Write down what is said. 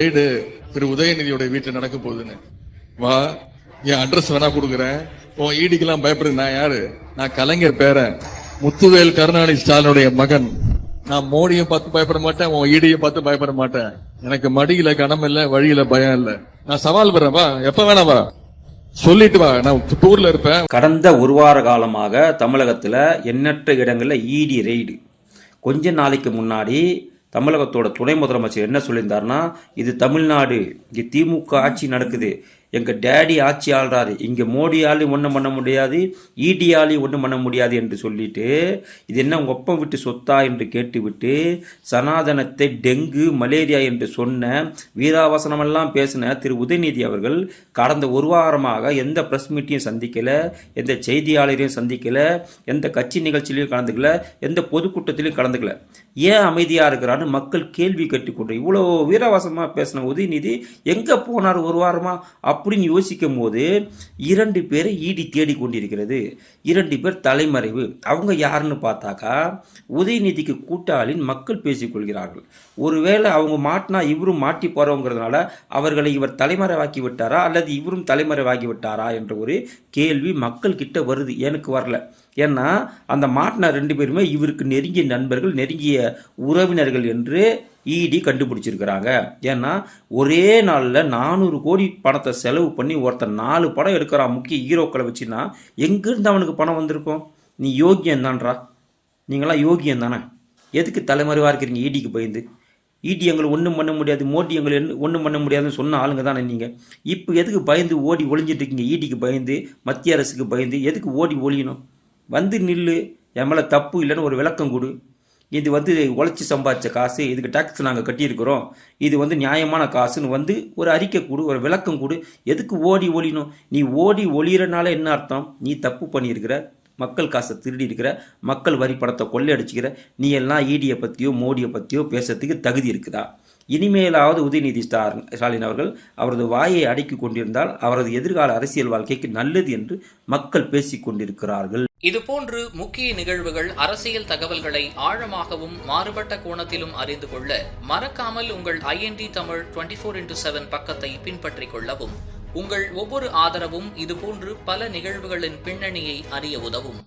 வீடு திரு உதயநிதியோட வீட்டுல நடக்க போகுதுன்னு வா, என் அட்ரஸ் வேணா கொடுக்குறேன். உன் ஈடிக்கெல்லாம் பயப்படுது. நான் யாரு? நான் கலைஞர் பேரன், முத்துவேல் கருணாநிதி ஸ்டாலினுடைய மகன். நான் மோடியை பார்த்து பயப்பட மாட்டேன், உன் ஈடியை பார்த்து பயப்பட மாட்டேன். எனக்கு மடியில கனம் இல்ல, வழியில பயம் இல்ல. நான் சவால் பெறேன், வா, எப்ப வேணா வா, சொல்லிட்டு வா, நான் டூர்ல இருப்பேன். கடந்த ஒரு வார காலமாக தமிழகத்துல எண்ணற்ற இடங்கள்ல ஈடி ரெய்டு. கொஞ்ச நாளைக்கு முன்னாடி தமிழகத்தோட துணை முதலமைச்சர் என்ன சொல்லியிருந்தாருன்னா, இது தமிழ்நாடு, இங்கே திமுக ஆட்சி நடக்குது, எங்கள் டேடி ஆட்சி ஆள்றாரு, இங்கே மோடியாலையும் ஒன்றும் பண்ண முடியாது, ஈடியாலையும் ஒன்றும் பண்ண முடியாது என்று சொல்லிட்டு, இது என்ன உங்கள் ஒப்பம் விட்டு சொத்தா என்று கேட்டுவிட்டு, சனாதனத்தை டெங்கு மலேரியா என்று சொன்ன வீராவசனமெல்லாம் பேசின திரு உதயநிதி அவர்கள் கடந்த ஒரு வாரமாக எந்த ப்ரெஸ் மீட்டையும் சந்திக்கலை, எந்த செய்தியாளரையும் சந்திக்கலை, எந்த கட்சி நிகழ்ச்சியிலையும் கலந்துக்கல, எந்த பொதுக்கூட்டத்திலையும் கலந்துக்கல. ஏன் அமைதியாக இருக்கிறான்னு மக்கள் கேள்வி கேட்டுக்கொண்டு, இவ்வளோ வீராவாசமாக பேசின உதயநிதி எங்கே போனார் ஒரு வாரமாக அப்படின்னு யோசிக்கும் போது 2 பேரை ஈடி தேடிக்கொண்டிருக்கிறது. 2 பேர் தலைமறைவு. அவங்க யாருன்னு பார்த்தாக்கா உதயநிதிக்கு கூட்டாளின் மக்கள் பேசிக்கொள்கிறார்கள். ஒருவேளை அவங்க மாட்டினா இவரும் மாட்டி போறவங்கிறதுனால அவர்களை இவர் தலைமறைவாக்கி விட்டாரா அல்லது இவரும் தலைமறைவாகி விட்டாரா என்ற ஒரு கேள்வி மக்கள் கிட்ட வருது. எனக்கு வரல. ஏன்னா அந்த மாட்டின 2 பேருமே இவருக்கு நெருங்கிய நண்பர்கள், நெருங்கிய உறவினர்கள் என்று இடி கண்டுபிடிச்சிருக்கிறாங்க. ஏன்னா ஒரே நாளில் 400 கோடி பணத்தை செலவு பண்ணி ஒருத்தர் 4 படம் எடுக்கிறான் முக்கிய ஹீரோக்களை வச்சுன்னா எங்கிருந்து அவனுக்கு பணம் வந்திருக்கும்? நீ யோகியம் தான்றா, நீங்களாம் யோகியம் தானே? எதுக்கு தலைமறைவாக இருக்கிறீங்க ஈடிக்கு பயந்து? ஈடி எங்களை ஒன்றும் பண்ண முடியாது, மோடி எங்களை ஒன்றும் பண்ண முடியாதுன்னு சொன்ன ஆளுங்க தானே நீங்கள். இப்போ எதுக்கு பயந்து ஓடி ஒளிஞ்சிட்டு இருக்கீங்க? ஈடிக்கு பயந்து, மத்திய அரசுக்கு பயந்து எதுக்கு ஓடி ஒளியணும்? வந்து நில்லு, என் மேலே தப்பு இல்லைன்னு ஒரு விளக்கம் கொடு. இது உழைச்சி சம்பாதிச்ச காசு, இதுக்கு டேக்ஸ் நாங்கள் கட்டியிருக்கிறோம், இது நியாயமான காசுன்னு ஒரு அறிக்கை கொடு, ஒரு விளக்கம் கொடு. எதுக்கு ஓடி ஒளியணும்? நீ ஓடி ஒளியறனால என்ன அர்த்தம்? நீ தப்பு பண்ணியிருக்கிற, மக்கள் காசை திருடி இருக்கிற, மக்கள் வரி பணத்தை கொள்ளையடிச்சுக்கிற. நீ எல்லாம் ஈடியை பற்றியோ மோடியை பற்றியோ பேசுறதுக்கு தகுதி இருக்குதா? இனிமேலாவது உதயநிதி ஸ்டாலின் அவர்கள் அவரது வாயை அடக்கி கொண்டிருந்தால் அவரது எதிர்கால அரசியல் வாழ்க்கைக்கு நல்லது என்று மக்கள் பேசிக் கொண்டிருக்கிறார்கள். இதுபோன்று முக்கிய நிகழ்வுகள், அரசியல் தகவல்களை ஆழமாகவும் மாறுபட்ட கோணத்திலும் அறிந்து கொள்ள மறக்காமல் உங்கள் IND தமிழ் 24/7 பக்கத்தை பின்பற்றிக் கொள்ளவும். உங்கள் ஒவ்வொரு ஆதரவும் இதுபோன்று பல நிகழ்வுகளின் பின்னணியை அறிய உதவும்.